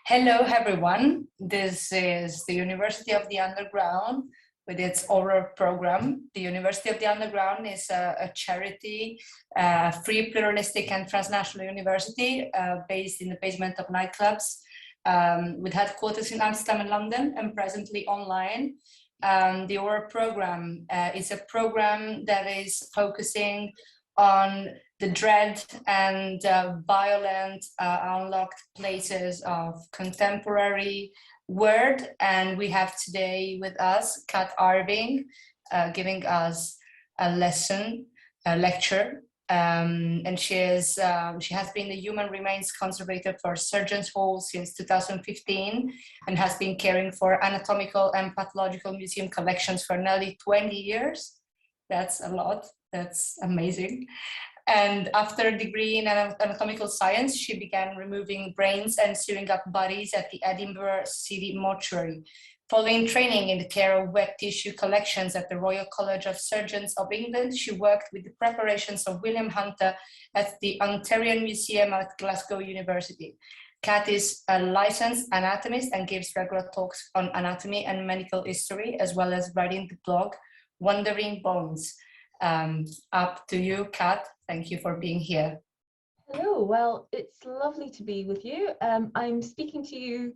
Hello, everyone. This is the University of the Underground with its oral program. The University of the Underground is a charity, free, pluralistic, and transnational university based in the basement of nightclubs with headquarters in Amsterdam and London and presently online. The oral program is a program that is focusing on the dread and violent unlocked places of contemporary world. And we have today with us Kat Irving giving us a lecture. And she has been the Human Remains Conservator for Surgeons Hall since 2015 and has been caring for anatomical and pathological museum collections for nearly 20 years. That's a lot. That's amazing. And after a degree in anatomical science, she began removing brains and sewing up bodies at the Edinburgh City Mortuary. Following training in the care of wet tissue collections at the Royal College of Surgeons of England, she worked with the preparations of William Hunter at the Ontarian Museum at Glasgow University. Kat is a licensed anatomist and gives regular talks on anatomy and medical history, as well as writing the blog Wandering Bones. Up to you, Kat. Thank you for being here. Hello, well, it's lovely to be with you. I'm speaking to you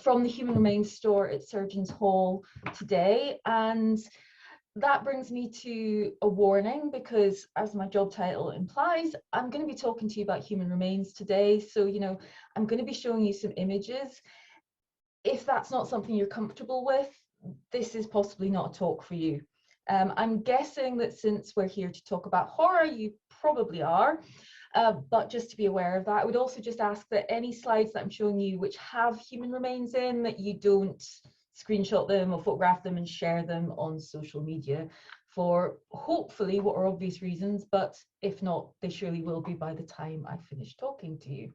from the Human Remains store at Surgeons Hall today, and that brings me to a warning because, as my job title implies, I'm going to be talking to you about human remains today. So, I'm going to be showing you some images. If that's not something you're comfortable with, this is possibly not a talk for you. I'm guessing that since we're here to talk about horror, you probably are, but just to be aware of that, I would also just ask that any slides that I'm showing you which have human remains in, that you don't screenshot them or photograph them and share them on social media for hopefully what are obvious reasons, but if not, they surely will be by the time I finish talking to you.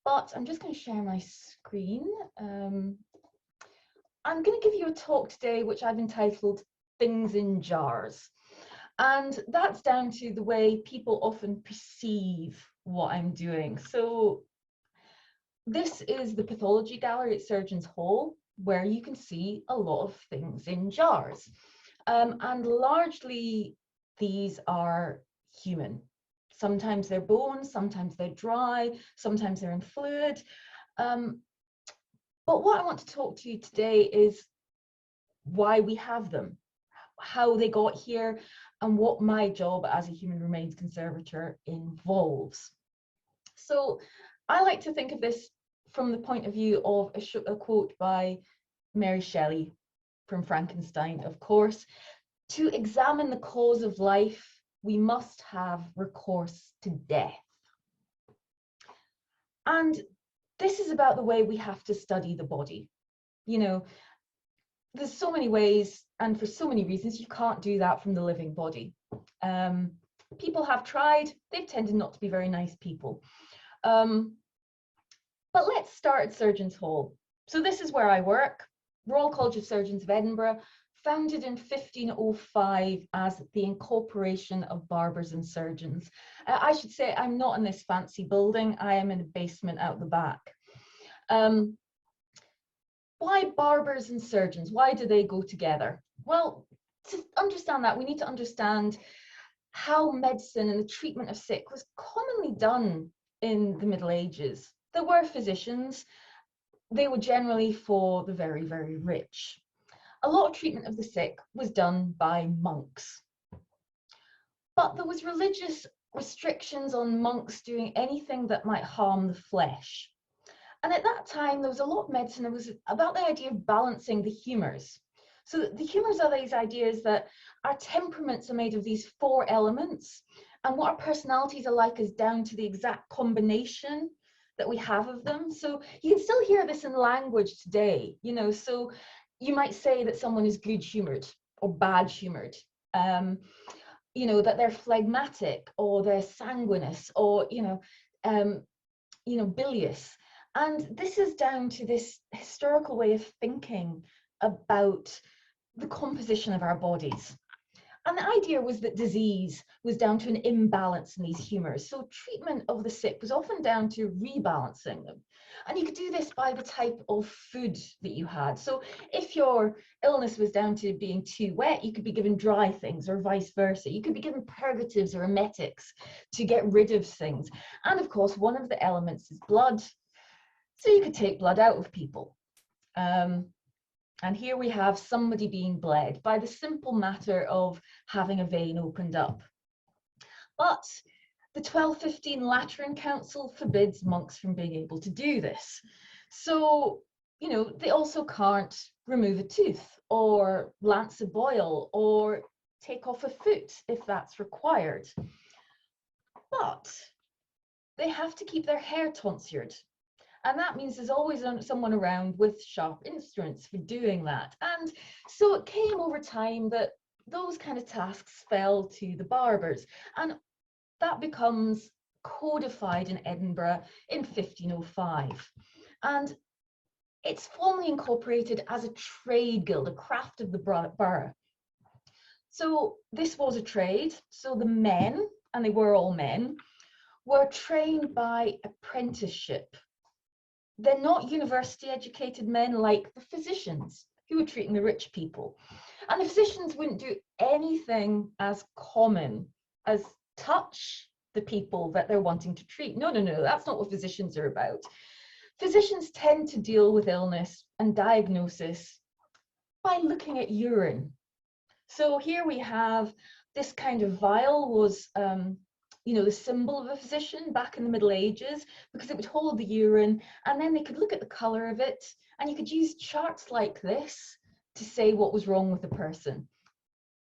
But I'm just going to share my screen. I'm going to give you a talk today which I've entitled Things in Jars, and that's down to the way people often perceive what I'm doing. So this is the pathology gallery at Surgeons Hall, where you can see a lot of things in jars, and largely these are human. Sometimes they're bones, sometimes they're dry, sometimes they're in fluid, but what I want to talk to you today is why we have them, how they got here, and what my job as a Human Remains Conservator involves. So I like to think of this from the point of view of a quote by Mary Shelley from Frankenstein, of course. To examine the cause of life, we must have recourse to death. And this is about the way we have to study the body. There's so many ways, and for so many reasons, you can't do that from the living body. People have tried, they've tended not to be very nice people. But let's start at Surgeons Hall. So this is where I work, Royal College of Surgeons of Edinburgh, founded in 1505 as the Incorporation of Barbers and Surgeons. I should say I'm not in this fancy building, I am in a basement out the back. Why barbers and surgeons? Why do they go together? Well, to understand that, we need to understand how medicine and the treatment of sick was commonly done in the Middle Ages. There were physicians. They were generally for the very, very rich. A lot of treatment of the sick was done by monks. But there was religious restrictions on monks doing anything that might harm the flesh. And at that time, there was a lot of medicine that was about the idea of balancing the humours. So the humours are these ideas that our temperaments are made of these 4 elements, and what our personalities are like is down to the exact combination that we have of them. So you can still hear this in language today, so you might say that someone is good-humoured or bad-humoured, that they're phlegmatic or they're sanguineous or, bilious. And this is down to this historical way of thinking about the composition of our bodies. And the idea was that disease was down to an imbalance in these humours. So treatment of the sick was often down to rebalancing them. And you could do this by the type of food that you had. So if your illness was down to being too wet, you could be given dry things, or vice versa. You could be given purgatives or emetics to get rid of things. And of course, one of the elements is blood. So you could take blood out of people. And here we have somebody being bled by the simple matter of having a vein opened up. But the 1215 Lateran Council forbids monks from being able to do this. So, you know, they also can't remove a tooth or lance a boil or take off a foot if that's required. But they have to keep their hair tonsured. And that means there's always someone around with sharp instruments for doing that. And so it came over time that those kind of tasks fell to the barbers. And that becomes codified in Edinburgh in 1505. And it's formally incorporated as a trade guild, a craft of the borough. So this was a trade. So the men, and they were all men, were trained by apprenticeship. They're not university educated men like the physicians who were treating the rich people. And the physicians wouldn't do anything as common as touch the people that they're wanting to treat. No, that's not what physicians are about. Physicians tend to deal with illness and diagnosis by looking at urine. So here we have this kind of vial was you know, the symbol of a physician back in the Middle Ages, because it would hold the urine, and then they could look at the color of it, and you could use charts like this to say what was wrong with the person.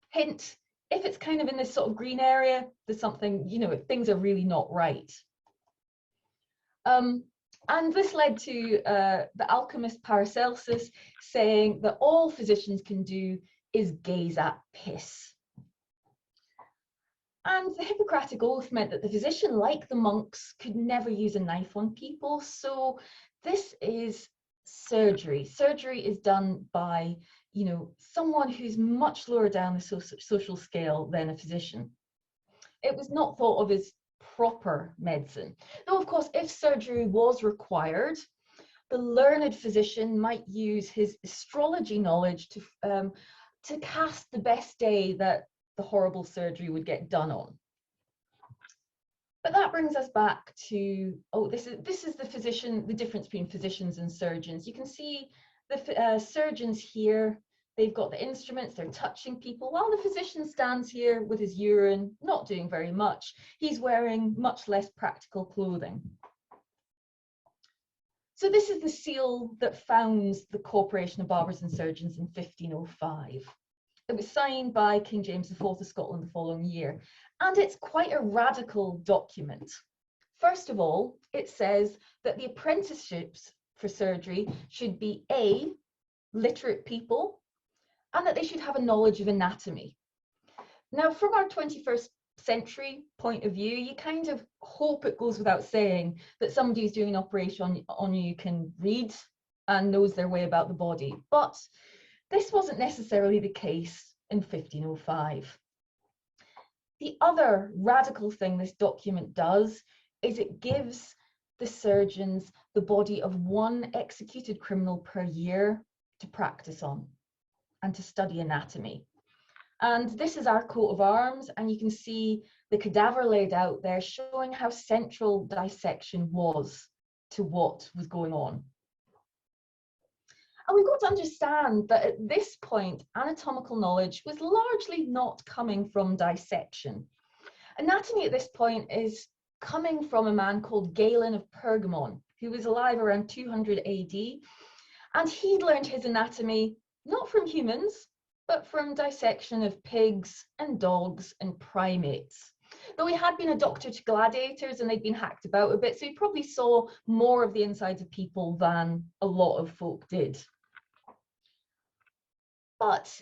Hint, if it's kind of in this sort of green area, there's something, you know, things are really not right. And this led to the alchemist Paracelsus saying that all physicians can do is gaze at piss. And the Hippocratic Oath meant that the physician, like the monks, could never use a knife on people. So this is surgery. Surgery is done by, you know, someone who's much lower down the social scale than a physician. It was not thought of as proper medicine. Though, of course, if surgery was required, the learned physician might use his astrology knowledge to cast the best day that the horrible surgery would get done on. But that brings us back to, oh, this is the physician, the difference between physicians and surgeons. You can see the surgeons here, they've got the instruments, they're touching people, while the physician stands here with his urine, not doing very much. He's wearing much less practical clothing. So this is the seal that founds the Corporation of Barbers and Surgeons in 1505. It was signed by King James IV of Scotland the following year, and it's quite a radical document. First of all, it says that the apprenticeships for surgery should be A, literate people, and that they should have a knowledge of anatomy. Now, from our 21st century point of view, you kind of hope it goes without saying that somebody who's doing an operation on you can read and knows their way about the body, but this wasn't necessarily the case in 1505. The other radical thing this document does is it gives the surgeons the body of one executed criminal per year to practice on and to study anatomy. And this is our coat of arms, and you can see the cadaver laid out there showing how central dissection was to what was going on. And we've got to understand that at this point, anatomical knowledge was largely not coming from dissection. Anatomy at this point is coming from a man called Galen of Pergamon, who was alive around 200 AD. And he'd learned his anatomy not from humans, but from dissection of pigs and dogs and primates. Though he had been a doctor to gladiators and they'd been hacked about a bit, so he probably saw more of the insides of people than a lot of folk did. But,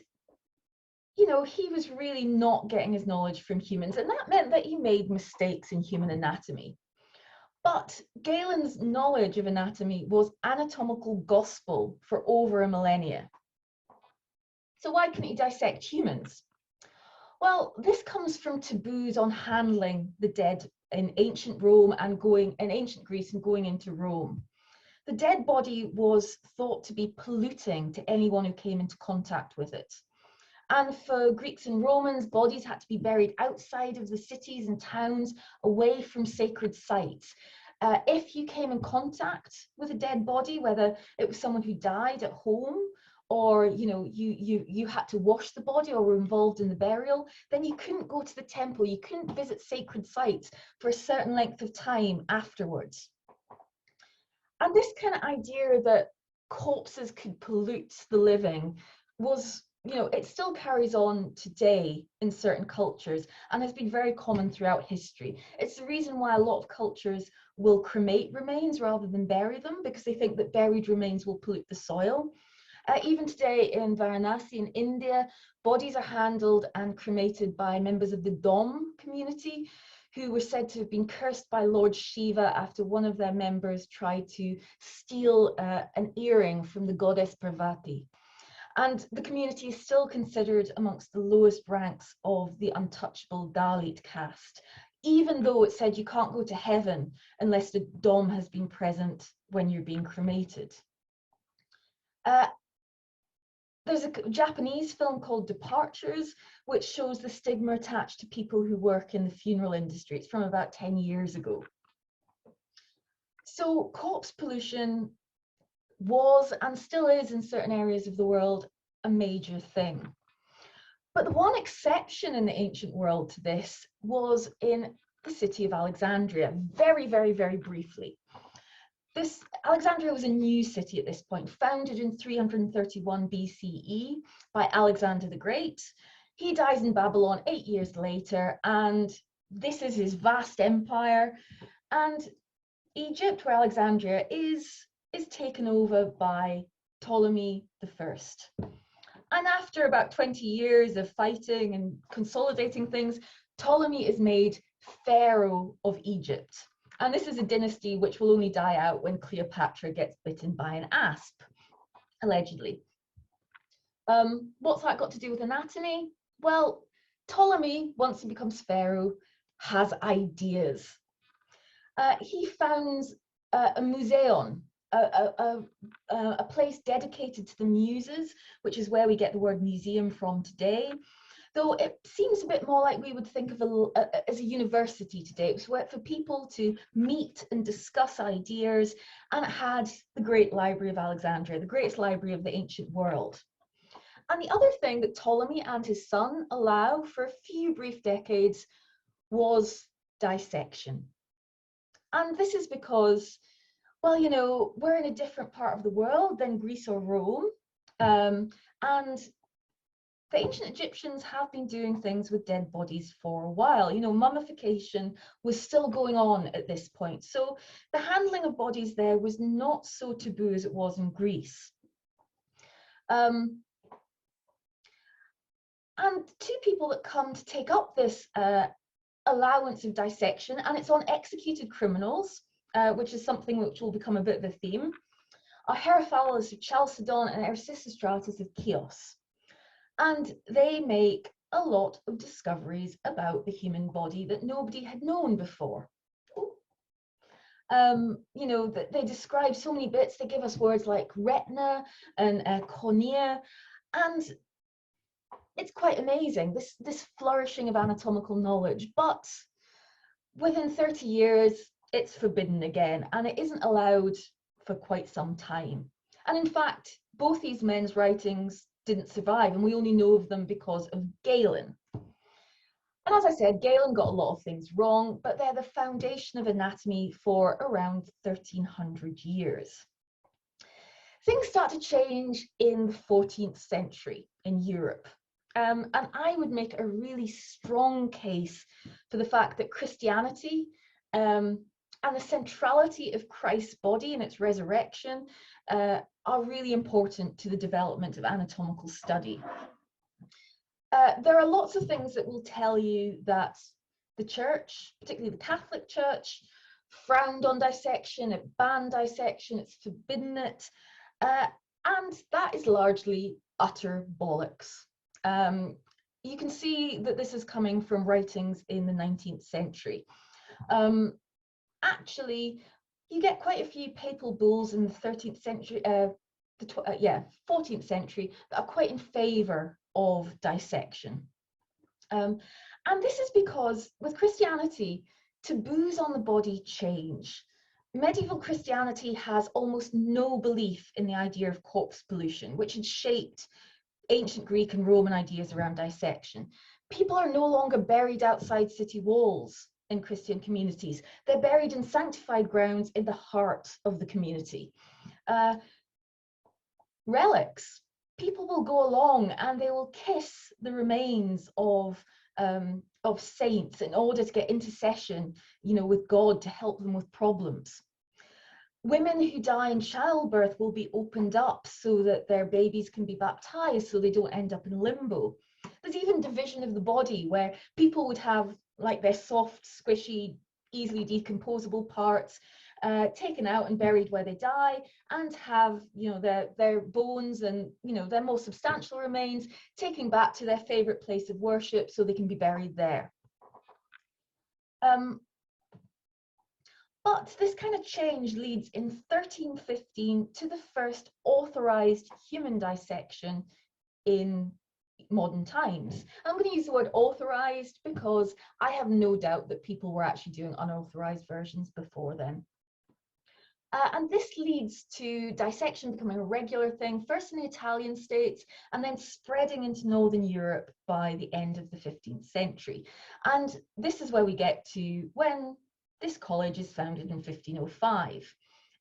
you know, he was really not getting his knowledge from humans, and that meant that he made mistakes in human anatomy. But Galen's knowledge of anatomy was anatomical gospel for over a millennia. So why couldn't he dissect humans? Well, this comes from taboos on handling the dead in ancient Rome and in ancient Greece and going into Rome. The dead body was thought to be polluting to anyone who came into contact with it. And for Greeks and Romans, bodies had to be buried outside of the cities and towns, away from sacred sites. If you came in contact with a dead body, whether it was someone who died at home, or you had to wash the body or were involved in the burial, then you couldn't go to the temple, you couldn't visit sacred sites for a certain length of time afterwards. And this kind of idea that corpses could pollute the living was, it still carries on today in certain cultures and has been very common throughout history. It's the reason why a lot of cultures will cremate remains rather than bury them, because they think that buried remains will pollute the soil. Even today in Varanasi in India, bodies are handled and cremated by members of the Dom community, who were said to have been cursed by Lord Shiva after one of their members tried to steal an earring from the goddess Parvati. And the community is still considered amongst the lowest ranks of the untouchable Dalit caste, even though it said you can't go to heaven unless the Dom has been present when you're being cremated. There's a Japanese film called Departures, which shows the stigma attached to people who work in the funeral industry. It's from about 10 years ago. So corpse pollution was and still is in certain areas of the world a major thing. But the one exception in the ancient world to this was in the city of Alexandria, very, very, very briefly. Alexandria was a new city at this point, founded in 331 BCE by Alexander the Great. He dies in Babylon 8 years later, and this is his vast empire. And Egypt, where Alexandria is taken over by Ptolemy I. And after about 20 years of fighting and consolidating things, Ptolemy is made Pharaoh of Egypt. And this is a dynasty which will only die out when Cleopatra gets bitten by an asp, allegedly. What's that got to do with anatomy? Well, Ptolemy, once he becomes Pharaoh, has ideas. He founds a museon, a place dedicated to the muses, which is where we get the word museum from today. Though it seems a bit more like we would think of as a university today. It was where for people to meet and discuss ideas, and it had the Great Library of Alexandria, the greatest library of the ancient world. And the other thing that Ptolemy and his son allow for a few brief decades was dissection. And this is because, well, we're in a different part of the world than Greece or Rome, and the ancient Egyptians have been doing things with dead bodies for a while. Mummification was still going on at this point. So the handling of bodies there was not so taboo as it was in Greece. And two people that come to take up this allowance of dissection, and it's on executed criminals, which is something which will become a bit of a theme, are Herophilus of Chalcedon and Ersistratus of Chios. And they make a lot of discoveries about the human body that nobody had known before. They describe so many bits. They give us words like retina and cornea, and it's quite amazing, this flourishing of anatomical knowledge. But within 30 years, it's forbidden again, and it isn't allowed for quite some time. And in fact, both these men's writings didn't survive, and we only know of them because of Galen. And as I said, Galen got a lot of things wrong, but they're the foundation of anatomy for around 1300 years. Things start to change in the 14th century in Europe. And I would make a really strong case for the fact that Christianity and the centrality of Christ's body and its resurrection are really important to the development of anatomical study. There are lots of things that will tell you that the church, particularly the Catholic Church, frowned on dissection, it banned dissection, it's forbidden it, and that is largely utter bollocks. you can see that this is coming from writings in the 19th century. Actually, you get quite a few papal bulls in the 13th century, 14th century, that are quite in favor of dissection. And this is because with Christianity, taboos on the body change. Medieval Christianity has almost no belief in the idea of corpse pollution, which had shaped ancient Greek and Roman ideas around dissection. People are no longer buried outside city walls in Christian communities. They're buried in sanctified grounds in the heart of the community. Relics. People will go along and they will kiss the remains of saints in order to get intercession, with God to help them with problems. Women who die in childbirth will be opened up so that their babies can be baptized so they don't end up in limbo. There's even division of the body where people would have like their soft, squishy, easily decomposable parts taken out and buried where they die, and have their bones and their more substantial remains taken back to their favorite place of worship so they can be buried there. But this kind of change leads in 1315 to the first authorized human dissection in modern times. I'm going to use the word authorized because I have no doubt that people were actually doing unauthorized versions before then. And this leads to dissection becoming a regular thing, first in the Italian states and then spreading into Northern Europe by the end of the 15th century. And this is where we get to when this college is founded in 1505.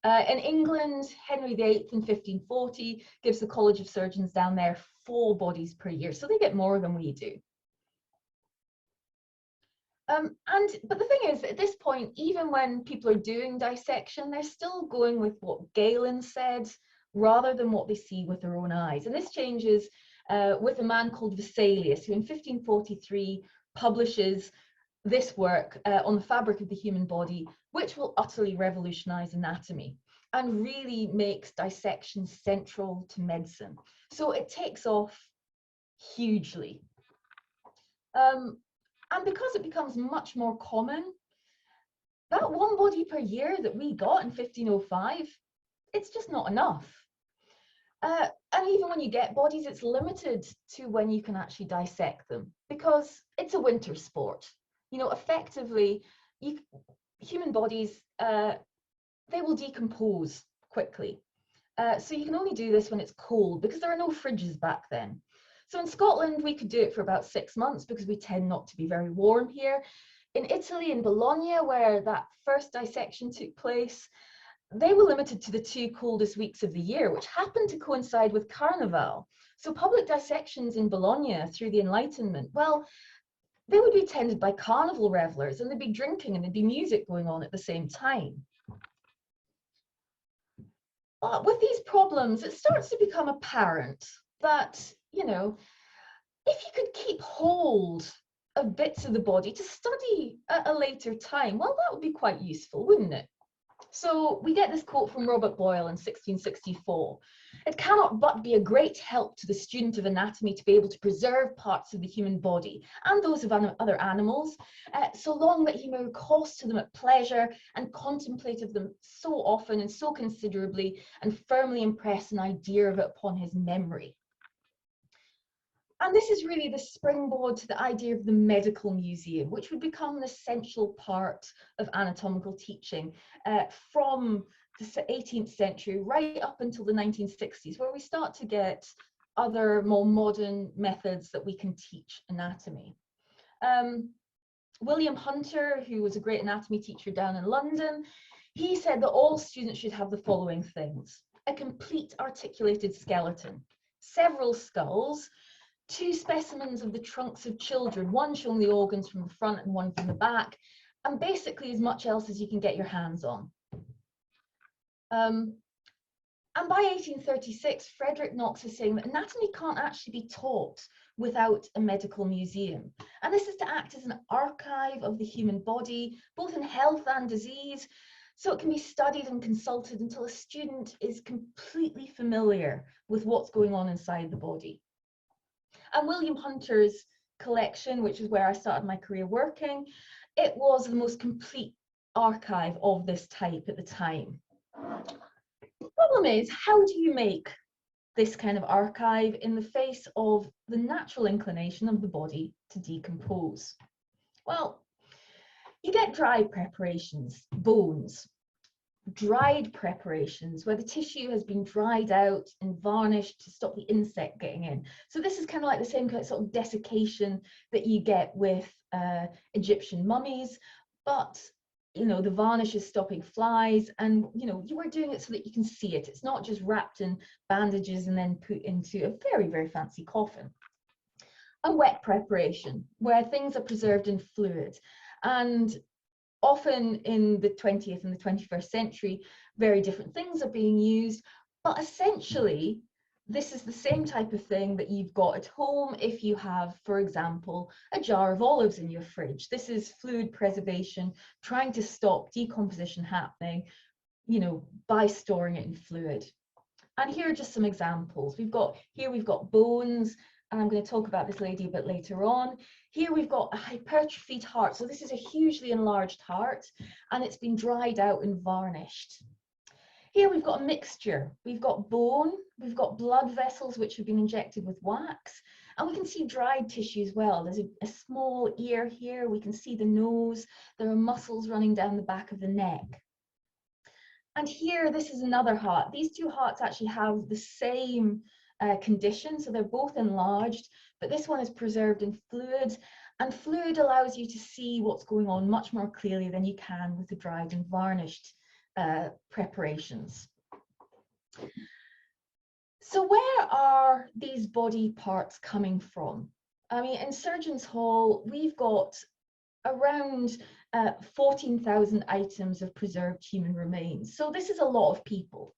In England, Henry VIII in 1540 gives the College of Surgeons down there 4 bodies per year, so they get more than we do. But the thing is, at this point, even when people are doing dissection, they're still going with what Galen said rather than what they see with their own eyes. And this changes with a man called Vesalius, who in 1543 publishes this work on the fabric of the human body, which will utterly revolutionize anatomy and really makes dissection central to medicine. So it takes off hugely. And because it becomes much more common, that 1 body per year that we got in 1505, it's just not enough. And even when you get bodies, it's limited to when you can actually dissect them because it's a winter sport. Effectively, human bodies, they will decompose quickly. So you can only do this when it's cold because there are no fridges back then. So in Scotland, we could do it for about 6 months because we tend not to be very warm here. In Italy, in Bologna, where that first dissection took place, they were limited to the 2 coldest weeks of the year, which happened to coincide with Carnival. So public dissections in Bologna through the Enlightenment, well, they would be attended by carnival revelers and they'd be drinking and there'd be music going on at the same time. But with these problems, it starts to become apparent that, if you could keep hold of bits of the body to study at a later time, well, that would be quite useful, wouldn't it? So we get this quote from Robert Boyle in 1664. "It cannot but be a great help to the student of anatomy to be able to preserve parts of the human body and those of other animals, so long that he may recourse to them at pleasure and contemplate of them so often and so considerably and firmly impress an idea of it upon his memory." And this is really the springboard to the idea of the medical museum, which would become an essential part of anatomical teaching from the 18th century right up until the 1960s, where we start to get other more modern methods that we can teach anatomy. William Hunter, who was a great anatomy teacher down in London, he said that all students should have the following things: a complete articulated skeleton, several skulls, 2 specimens of the trunks of children, one showing the organs from the front and one from the back, and basically as much else as you can get your hands on. And by 1836, Frederick Knox is saying that anatomy can't actually be taught without a medical museum. And this is to act as an archive of the human body, both in health and disease, so it can be studied and consulted until a student is completely familiar with what's going on inside the body. And William Hunter's collection, which is where I started my career working, it was the most complete archive of this type at the time. The problem is, how do you make this kind of archive in the face of the natural inclination of the body to decompose? Well, you get dry preparations, bones, dried preparations where the tissue has been dried out and varnished to stop the insect getting in. So this is kind of like the same kind of sort of desiccation that you get with Egyptian mummies, but you know, the varnish is stopping flies, and you know, you are doing it so that you can see it. It's not just wrapped in bandages and then put into a very, very fancy coffin. A wet preparation where things are preserved in fluid, and often in the 20th and the 21st century, very different things are being used, but essentially this is the same type of thing that you've got at home if you have, for example, a jar of olives in your fridge. This is fluid preservation, trying to stop decomposition happening, you know, by storing it in fluid. And here are just some examples. We've got bones, and I'm going to talk about this lady a bit later on. Here we've got a hypertrophied heart. So this is a hugely enlarged heart, and it's been dried out and varnished. Here we've got a mixture. We've got bone, we've got blood vessels which have been injected with wax, and we can see dried tissue as well. There's a small ear here, we can see the nose, there are muscles running down the back of the neck. And here, this is another heart. These two hearts actually have the same condition, so they're both enlarged, but this one is preserved in fluid, and fluid allows you to see what's going on much more clearly than you can with the dried and varnished preparations. So where are these body parts coming from? I mean, in Surgeons Hall, we've got around 14,000 items of preserved human remains. So this is a lot of people.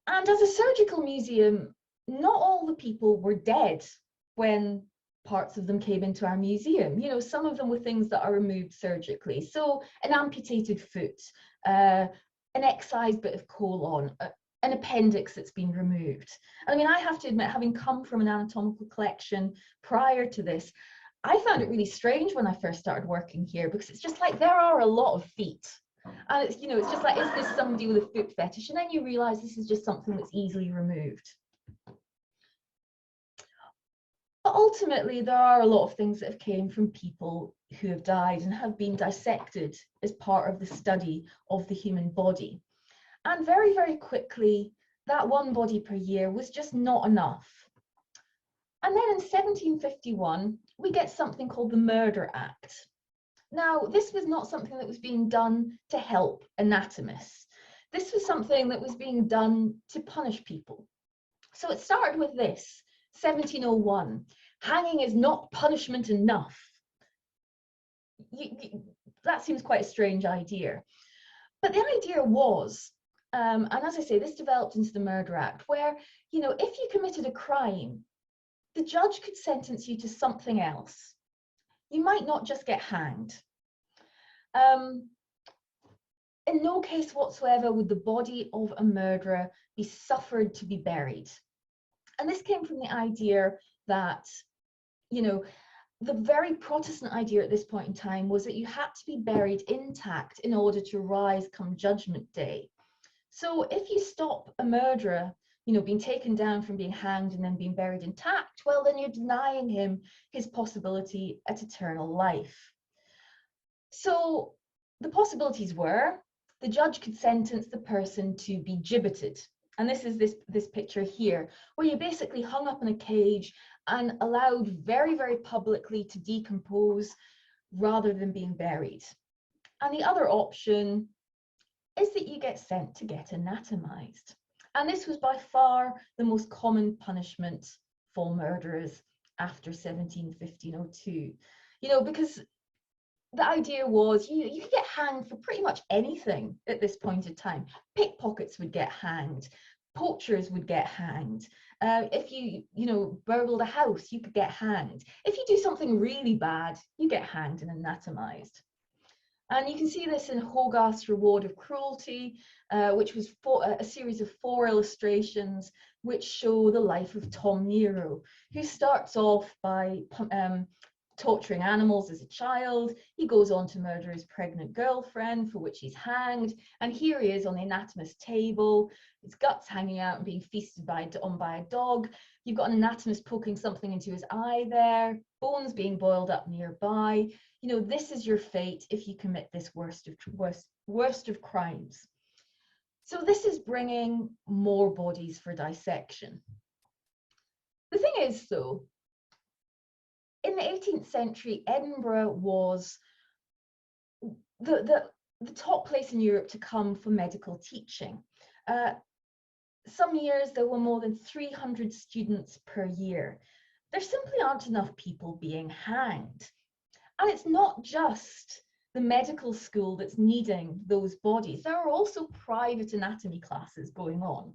And as a surgical museum, not all the people were dead when parts of them came into our museum. You know, some of them were things that are removed surgically. So an amputated foot, an excised bit of colon, an appendix that's been removed. I mean, I have to admit, having come from an anatomical collection prior to this, I found it really strange when I first started working here, because it's just like there are a lot of feet. And it's, you know, it's just like, is this somebody with a foot fetish? And then you realize this is just something that's easily removed. But ultimately, there are a lot of things that have came from people who have died and have been dissected as part of the study of the human body. And very, very quickly, that one body per year was just not enough. And then in 1751, we get something called the Murder Act. Now, this was not something that was being done to help anatomists. This was something that was being done to punish people. So it started with this, 1701, hanging is not punishment enough. That seems quite a strange idea. But the idea was, and as I say, this developed into the Murder Act, where, you know, if you committed a crime, the judge could sentence you to something else. You might not just get hanged. In no case whatsoever would the body of a murderer be suffered to be buried. And this came from the idea that, you know, the very Protestant idea at this point in time was that you had to be buried intact in order to rise come Judgment Day. So if you stop a murderer, you know, being taken down from being hanged and then being buried intact, well, then you're denying him his possibility at eternal life. So the possibilities were, the judge could sentence the person to be gibbeted. And this is this picture here, where you basically hung up in a cage and allowed very, very publicly to decompose rather than being buried. And the other option is that you get sent to get anatomized. And this was by far the most common punishment for murderers after 1702. You know, because the idea was you could get hanged for pretty much anything at this point in time. Pickpockets would get hanged, poachers would get hanged. If you burgled a house, you could get hanged. If you do something really bad, you get hanged and anatomized. And you can see this in Hogarth's Reward of Cruelty, which was a series of 4 illustrations which show the life of Tom Nero, who starts off by torturing animals as a child. He goes on to murder his pregnant girlfriend, for which he's hanged. And here he is on the anatomist's table, his guts hanging out and being feasted on by a dog. You've got an anatomist poking something into his eye there, bones being boiled up nearby. You know, this is your fate if you commit this worst of crimes. So this is bringing more bodies for dissection. The thing is, though, in the 18th century, Edinburgh was the top place in Europe to come for medical teaching. Some years there were more than 300 students per year. There simply aren't enough people being hanged. And it's not just the medical school that's needing those bodies. There are also private anatomy classes going on.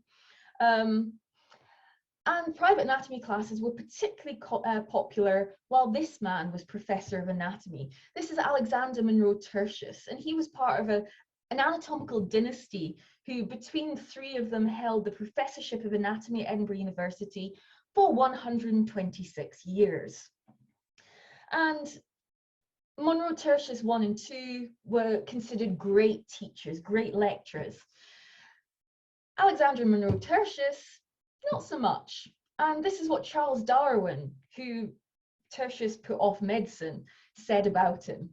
And private anatomy classes were particularly popular while this man was professor of anatomy. This is Alexander Monroe Tertius, and he was part of an anatomical dynasty who, between 3 of them, held the professorship of anatomy at Edinburgh University for 126 years. And Monroe Tertius 1 and 2 were considered great teachers, great lecturers. Alexander Monroe Tertius, not so much. And this is what Charles Darwin, who Tertius put off medicine, said about him.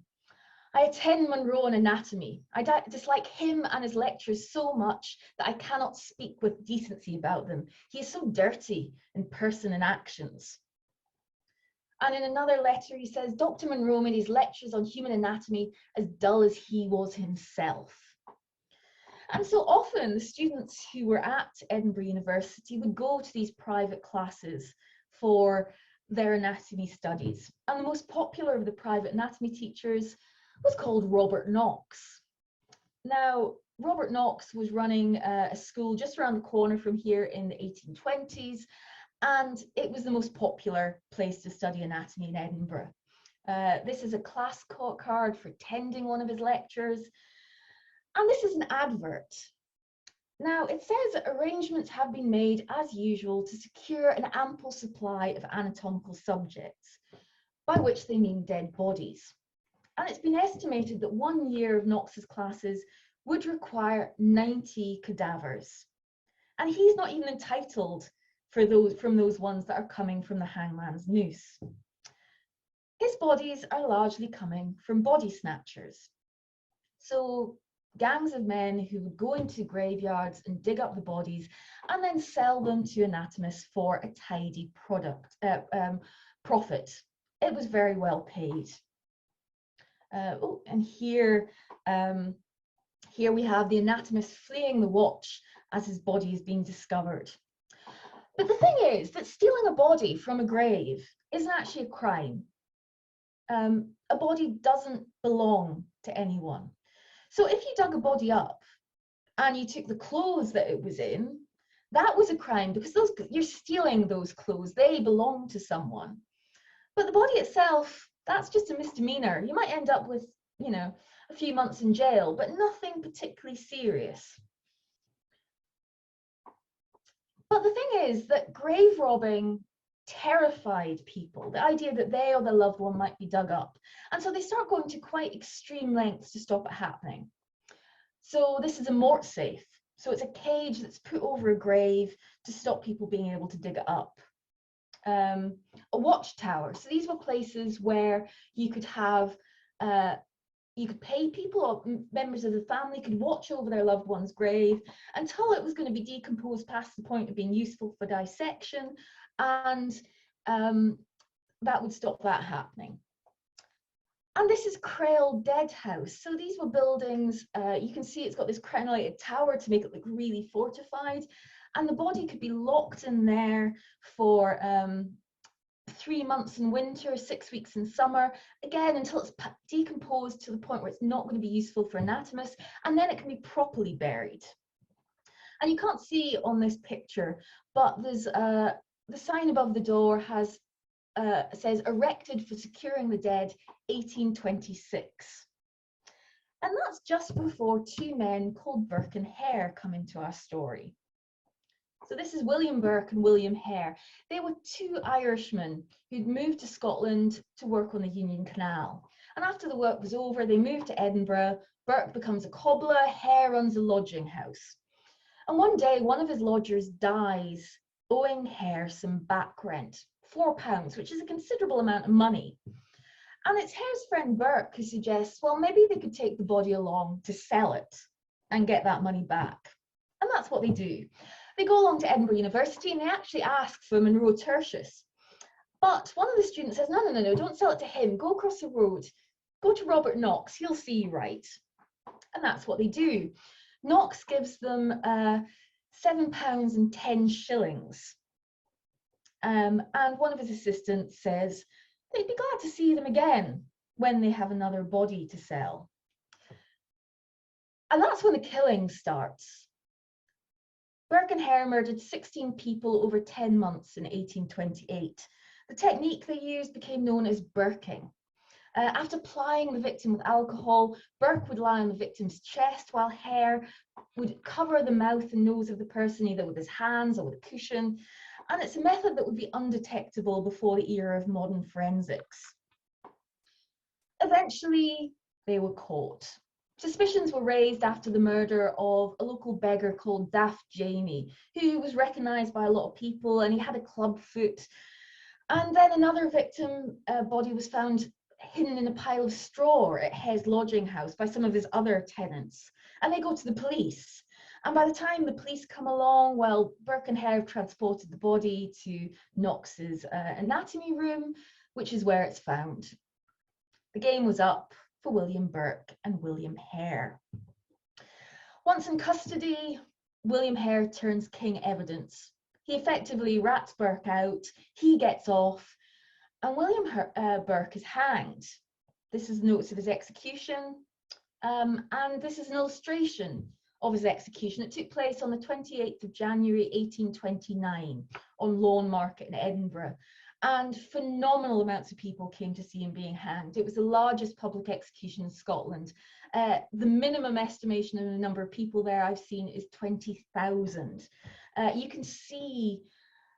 I attend Monroe on anatomy. I dislike him and his lectures so much that I cannot speak with decency about them. He is so dirty in person and actions. And in another letter, he says, Dr. Monroe made his lectures on human anatomy as dull as he was himself. And so often the students who were at Edinburgh University would go to these private classes for their anatomy studies. And the most popular of the private anatomy teachers was called Robert Knox. Now, Robert Knox was running a school just around the corner from here in the 1820s, and it was the most popular place to study anatomy in Edinburgh. This is a class card for attending one of his lectures. And this is an advert. Now, it says that arrangements have been made as usual to secure an ample supply of anatomical subjects, by which they mean dead bodies. And it's been estimated that 1 year of Knox's classes would require 90 cadavers. And he's not even entitled from those ones that are coming from the hangman's noose. His bodies are largely coming from body snatchers. So gangs of men who would go into graveyards and dig up the bodies and then sell them to anatomists for a tidy profit. It was very well paid. And here we have the anatomist fleeing the watch as his body is being discovered. But the thing is that stealing a body from a grave isn't actually a crime. A body doesn't belong to anyone. So if you dug a body up and you took the clothes that it was in, that was a crime because you're stealing those clothes. They belong to someone. But the body itself, that's just a misdemeanor. You might end up with, a few months in jail, but nothing particularly serious. But the thing is that grave robbing terrified people, the idea that they or their loved one might be dug up. And so they start going to quite extreme lengths to stop it happening. So this is a Mort Safe. So it's a cage that's put over a grave to stop people being able to dig it up. A watchtower. So these were places where you could have, you could pay people or members of the family could watch over their loved one's grave until it was going to be decomposed past the point of being useful for dissection, and that would stop that happening. And this is Crail Dead House. So these were buildings, you can see it's got this crenellated tower to make it look really fortified, and the body could be locked in there for 3 months in winter, 6 weeks in summer, again until it's decomposed to the point where it's not going to be useful for anatomists, and then it can be properly buried. And you can't see on this picture, but there's the sign above the door has says erected for securing the dead 1826. And that's just before two men called Burke and Hare come into our story. So this is William Burke and William Hare. They were two Irishmen who'd moved to Scotland to work on the Union Canal. And after the work was over, they moved to Edinburgh. Burke becomes a cobbler, Hare runs a lodging house. And one day, one of his lodgers dies, owing Hare some back rent, £4, which is a considerable amount of money. And it's Hare's friend Burke who suggests, well, maybe they could take the body along to sell it and get that money back. And that's what they do. They go along to Edinburgh University and they actually ask for Monroe Tertius. But one of the students says, no, don't sell it to him. Go across the road. Go to Robert Knox. He'll see you right. And that's what they do. Knox gives them £7.10. And one of his assistants says they'd be glad to see them again when they have another body to sell. And that's when the killing starts. Burke and Hare murdered 16 people over 10 months in 1828. The technique they used became known as Burking. After plying the victim with alcohol, Burke would lie on the victim's chest while Hare would cover the mouth and nose of the person either with his hands or with a cushion. And it's a method that would be undetectable before the era of modern forensics. Eventually, they were caught. Suspicions were raised after the murder of a local beggar called Daft Jeannie, who was recognised by a lot of people, and he had a club foot. And then another victim body was found hidden in a pile of straw at Hare's lodging house by some of his other tenants. And they go to the police. And by the time the police come along, well, Burke and Hare have transported the body to Knox's anatomy room, which is where it's found. The game was up for William Burke and William Hare. Once in custody, William Hare turns king evidence. He effectively rats Burke out, he gets off, and William Burke is hanged. This is notes of his execution, and this is an illustration of his execution. It took place on the 28th of January 1829 on Lawn Market in Edinburgh, and phenomenal amounts of people came to see him being hanged. It was the largest public execution in Scotland. The minimum estimation of the number of people there I've seen is 20,000. You can see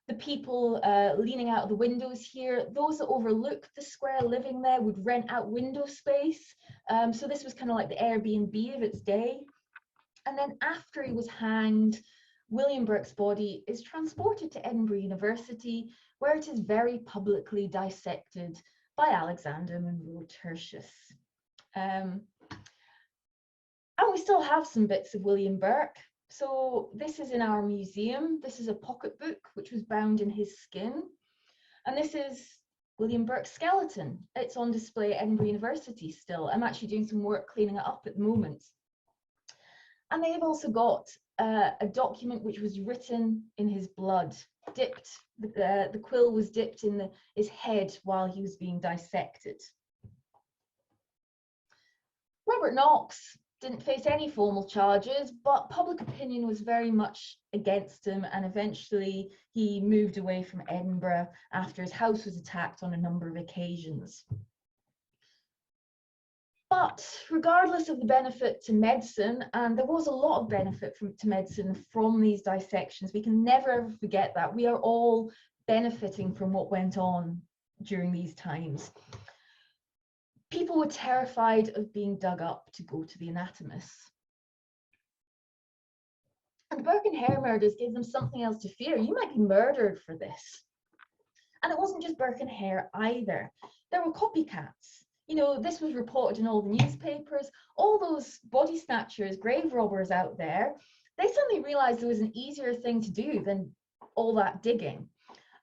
the people leaning out of the windows here. Those that overlooked the square living there would rent out window space. So this was kind of like the Airbnb of its day. And then after he was hanged, William Burke's body is transported to Edinburgh University, where it is very publicly dissected by Alexander Monroe Tertius. And we still have some bits of William Burke. So this is in our museum. This is a pocketbook which was bound in his skin. And this is William Burke's skeleton. It's on display at Edinburgh University still. I'm actually doing some work cleaning it up at the moment. And they've also got a document which was written in his blood, dipped, the quill was dipped in his head while he was being dissected. Robert Knox didn't face any formal charges, but public opinion was very much against him, and eventually he moved away from Edinburgh after his house was attacked on a number of occasions. But regardless of the benefit to medicine, and there was a lot of benefit to medicine from these dissections, we can never ever forget that. We are all benefiting from what went on during these times. People were terrified of being dug up to go to the anatomist. And the Burke and Hare murders gave them something else to fear. You might be murdered for this. And it wasn't just Burke and Hare either. There were copycats. You know, this was reported in all the newspapers. All those body snatchers, grave robbers out there, they suddenly realized there was an easier thing to do than all that digging.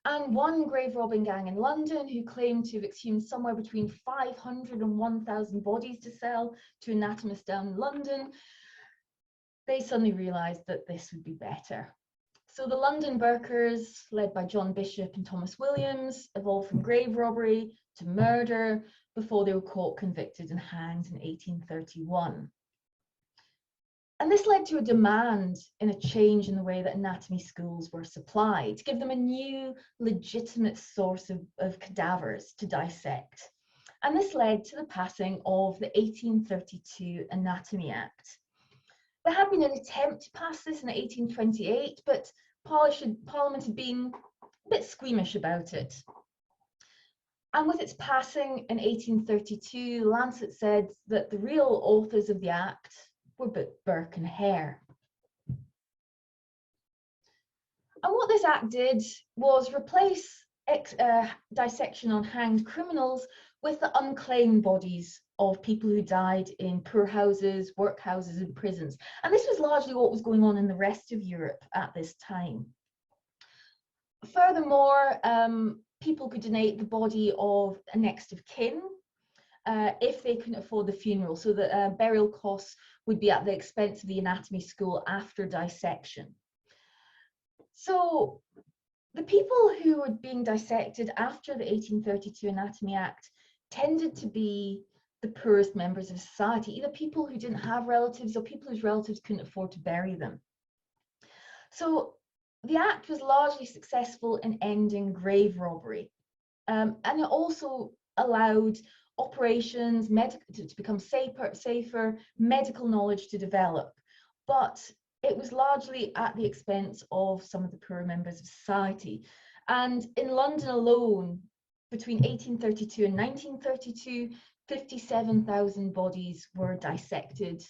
And one grave robbing gang in London, who claimed to have exhumed somewhere between 500 and 1,000 bodies to sell to anatomists down in London, they suddenly realized that this would be better. So the London Burkers, led by John Bishop and Thomas Williams, evolved from grave robbery to murder before they were caught, convicted and hanged in 1831. And this led to a demand in a change in the way that anatomy schools were supplied, to give them a new legitimate source of cadavers to dissect. And this led to the passing of the 1832 Anatomy Act. There had been an attempt to pass this in 1828, but Parliament had been a bit squeamish about it. And with its passing in 1832, Lancet said that the real authors of the Act were Burke and Hare. And what this Act did was replace dissection on hanged criminals with the unclaimed bodies of people who died in poorhouses, workhouses, and prisons. And this was largely what was going on in the rest of Europe at this time. Furthermore, people could donate the body of a next of kin if they couldn't afford the funeral, so that burial costs would be at the expense of the anatomy school after dissection. So the people who were being dissected after the 1832 Anatomy Act tended to be the poorest members of society, either people who didn't have relatives or people whose relatives couldn't afford to bury them. So the Act was largely successful in ending grave robbery, and it also allowed operations to become safer, medical knowledge to develop, but it was largely at the expense of some of the poorer members of society. And in London alone, between 1832 and 1932, 57,000 bodies were dissected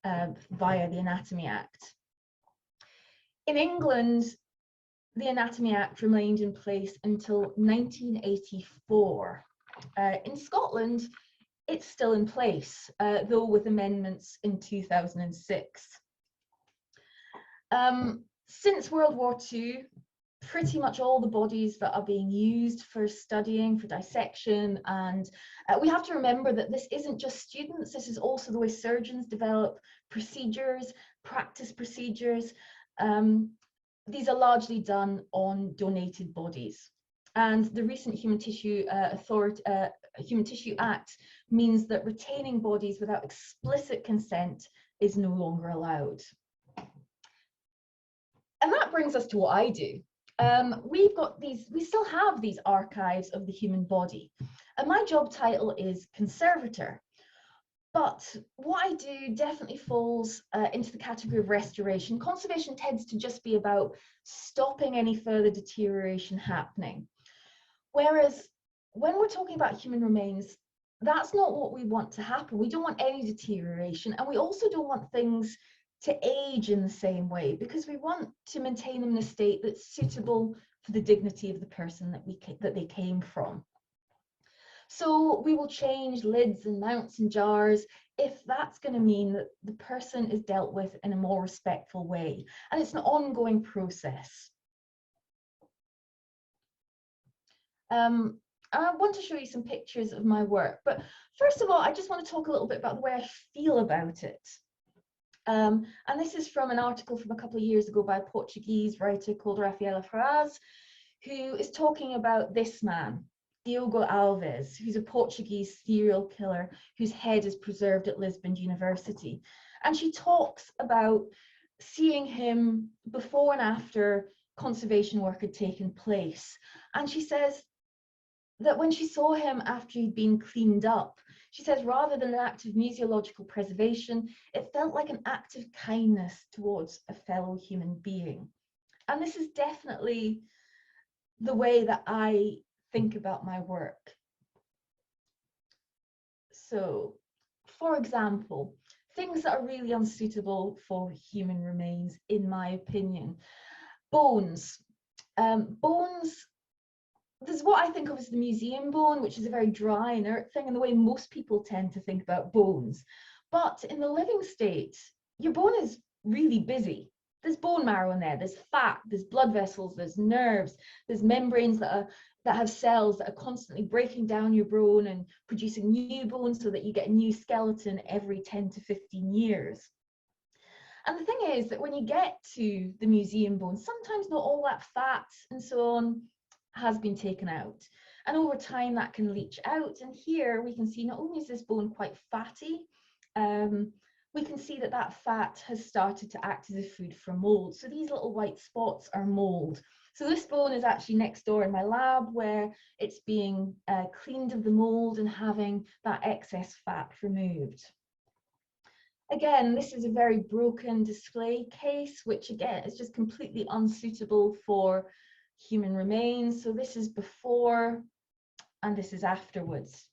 via the Anatomy Act. In England, the Anatomy Act remained in place until 1984. In Scotland, it's still in place, though with amendments in 2006. Since World War II, pretty much all the bodies that are being used for studying, for dissection, and we have to remember that this isn't just students, this is also the way surgeons develop procedures, practice procedures. These are largely done on donated bodies. And the recent Human Tissue Act means that retaining bodies without explicit consent is no longer allowed. And that brings us to what I do. We still have these archives of the human body, and my job title is conservator. But what I do definitely falls into the category of restoration. Conservation tends to just be about stopping any further deterioration happening. Whereas when we're talking about human remains, that's not what we want to happen. We don't want any deterioration, and we also don't want things to age in the same way, because we want to maintain them in a state that's suitable for the dignity of the person that they came from. So we will change lids and mounts and jars if that's going to mean that the person is dealt with in a more respectful way, and it's an ongoing process. I want to show you some pictures of my work, but first of all, I just want to talk a little bit about the way I feel about it. And this is from an article from a couple of years ago by a Portuguese writer called Rafaela Ferraz, who is talking about this man, Diogo Alves, who's a Portuguese serial killer whose head is preserved at Lisbon University. And she talks about seeing him before and after conservation work had taken place. And she says that when she saw him after he'd been cleaned up, she says, rather than an act of museological preservation, it felt like an act of kindness towards a fellow human being. And this is definitely the way that I think about my work. So, for example, things that are really unsuitable for human remains, in my opinion. Bones. Bones, there's what I think of as the museum bone, which is a very dry, inert thing, and the way most people tend to think about bones. But in the living state, your bone is really busy. There's bone marrow in there, there's fat, there's blood vessels, there's nerves, there's membranes that have cells that are constantly breaking down your bone and producing new bones so that you get a new skeleton every 10 to 15 years. And the thing is that when you get to the museum bone, sometimes not all that fat and so on has been taken out. And over time that can leach out. And here we can see not only is this bone quite fatty, we can see that that fat has started to act as a food for mold. So these little white spots are mold. So this bone is actually next door in my lab, where it's being cleaned of the mold and having that excess fat removed. Again, this is a very broken display case, which again is just completely unsuitable for human remains. So this is before and this is afterwards.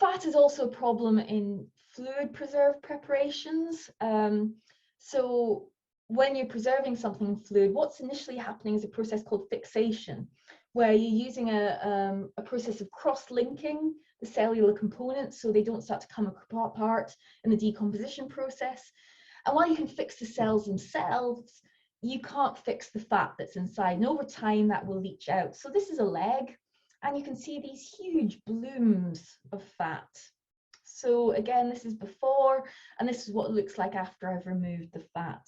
Fat is also a problem in fluid preserved preparations. So when you're preserving something in fluid, what's initially happening is a process called fixation, where you're using a process of cross-linking the cellular components so they don't start to come apart in the decomposition process. And while you can fix the cells themselves, you can't fix the fat that's inside. And over time, that will leach out. So this is a leg, and you can see these huge blooms of fat. So again, this is before, and this is what it looks like after I've removed the fat.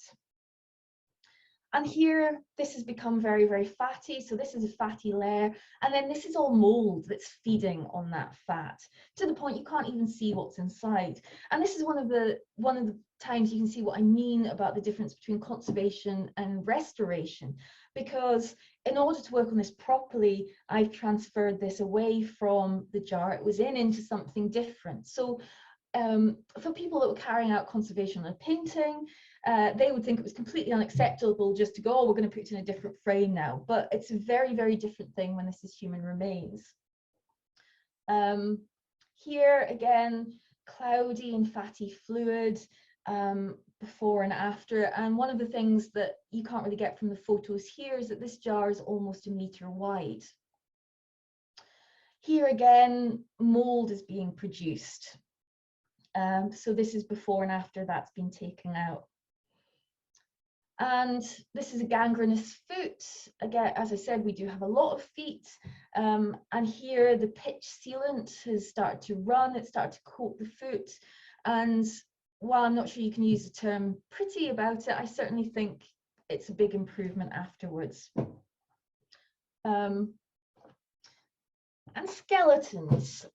And here, this has become very, very fatty. So this is a fatty layer. And then this is all mold that's feeding on that fat to the point you can't even see what's inside. And this is one of the times you can see what I mean about the difference between conservation and restoration. Because in order to work on this properly, I've transferred this away from the jar it was in into something different. So for people that were carrying out conservation on a painting, they would think it was completely unacceptable just to go, oh, we're going to put it in a different frame now. But it's a very, very different thing when this is human remains. Here again, cloudy and fatty fluid before and after. And one of the things that you can't really get from the photos here is that this jar is almost 1 meter wide. Here again, mold is being produced. So this is before and after that's been taken out. And this is a gangrenous foot. Again, as I said, we do have a lot of feet. And here the pitch sealant has started to run, it started to coat the foot. And while I'm not sure you can use the term pretty about it, I certainly think it's a big improvement afterwards. And skeletons.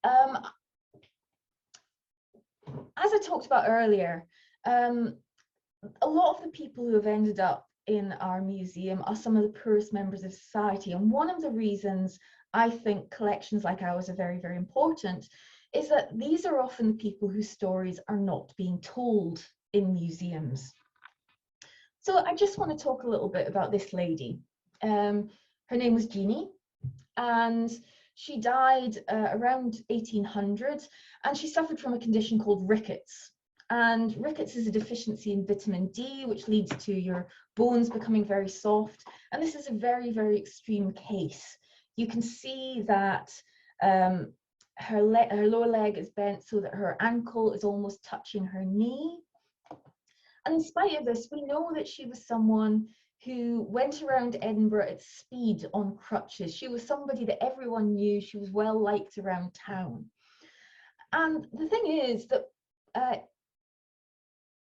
As I talked about earlier, a lot of the people who have ended up in our museum are some of the poorest members of society. And one of the reasons I think collections like ours are very, very important is that these are often the people whose stories are not being told in museums. So I just want to talk a little bit about this lady. Her name was Jeannie, and she died around 1800, and she suffered from a condition called rickets. And rickets is a deficiency in vitamin D, which leads to your bones becoming very soft. And this is a very, very extreme case. You can see that her lower leg is bent so that her ankle is almost touching her knee. And in spite of this, we know that she was someone who went around Edinburgh at speed on crutches. She was somebody that everyone knew. She was well liked around town. And the thing is that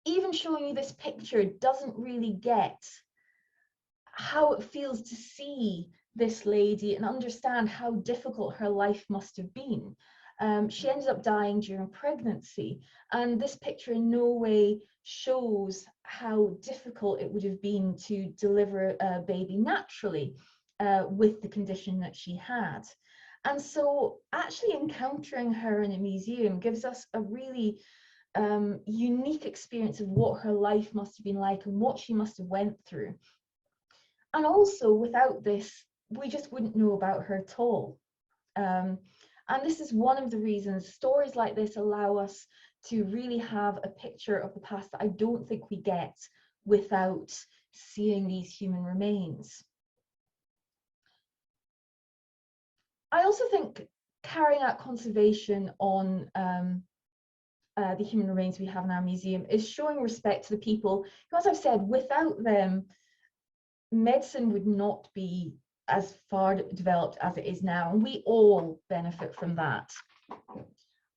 even showing you this picture doesn't really get how it feels to see this lady and understand how difficult her life must have been. She ended up dying during pregnancy, and this picture in no way shows how difficult it would have been to deliver a baby naturally with the condition that she had. And so actually encountering her in a museum gives us a really unique experience of what her life must have been like and what she must have went through. And also without this, we just wouldn't know about her at all. And this is one of the reasons stories like this allow us to really have a picture of the past that I don't think we get without seeing these human remains. I also think carrying out conservation on the human remains we have in our museum is showing respect to the people who, as I've said, without them, medicine would not be as far developed as it is now, and we all benefit from that.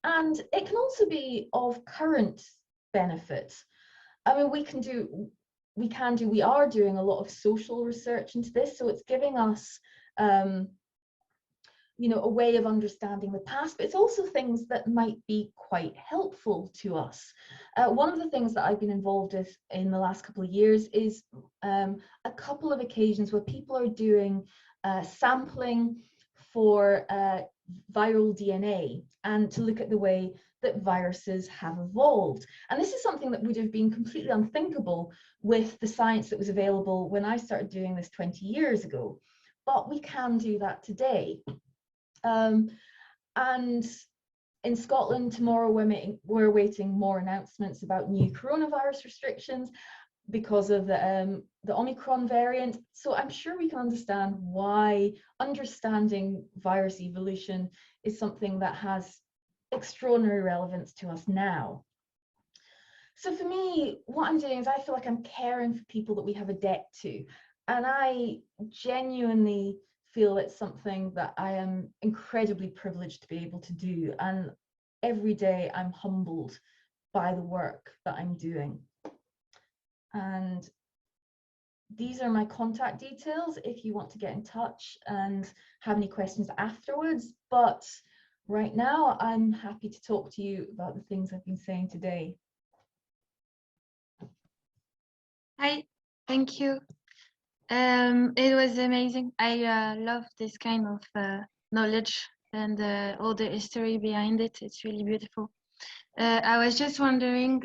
And it can also be of current benefit. I mean, we are doing a lot of social research into this, so it's giving us you know, a way of understanding the past, but it's also things that might be quite helpful to us. One of the things that I've been involved with in the last couple of years is a couple of occasions where people are doing sampling for viral DNA and to look at the way that viruses have evolved. And this is something that would have been completely unthinkable with the science that was available when I started doing this 20 years ago. But we can do that today. And in Scotland tomorrow, we're awaiting more announcements about new coronavirus restrictions because of the Omicron variant. So I'm sure we can understand why understanding virus evolution is something that has extraordinary relevance to us now. So for me, what I'm doing is I feel like I'm caring for people that we have a debt to. And I genuinely feel it's something that I am incredibly privileged to be able to do. And every day I'm humbled by the work that I'm doing. And these are my contact details if you want to get in touch and have any questions afterwards. But right now, I'm happy to talk to you about the things I've been saying today. Hi, thank you. It was amazing. I love this kind of knowledge and all the history behind it. It's really beautiful. I was just wondering